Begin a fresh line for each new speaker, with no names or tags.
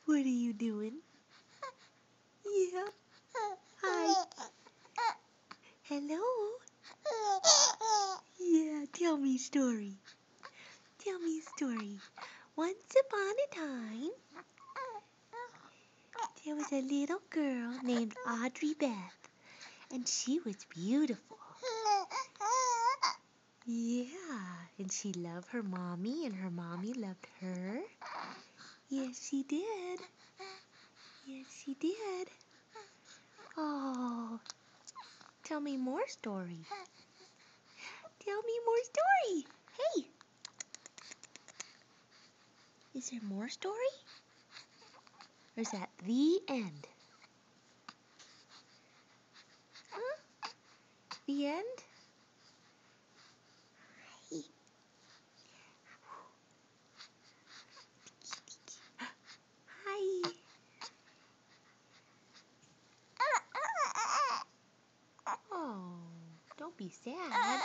What are you doing? Yeah. Hi. Hello. Yeah, tell me a story. Tell me a story. Once upon a time, there was a little girl named Audrey Beth, and she was beautiful. Yeah, and she loved her mommy, and her mommy loved her. Yes, she did. Yes, she did. Oh, tell me more story. Tell me more story. Hey, is there more story? Or is that the end? Huh? The end? Hey. Hi. Oh, don't be sad.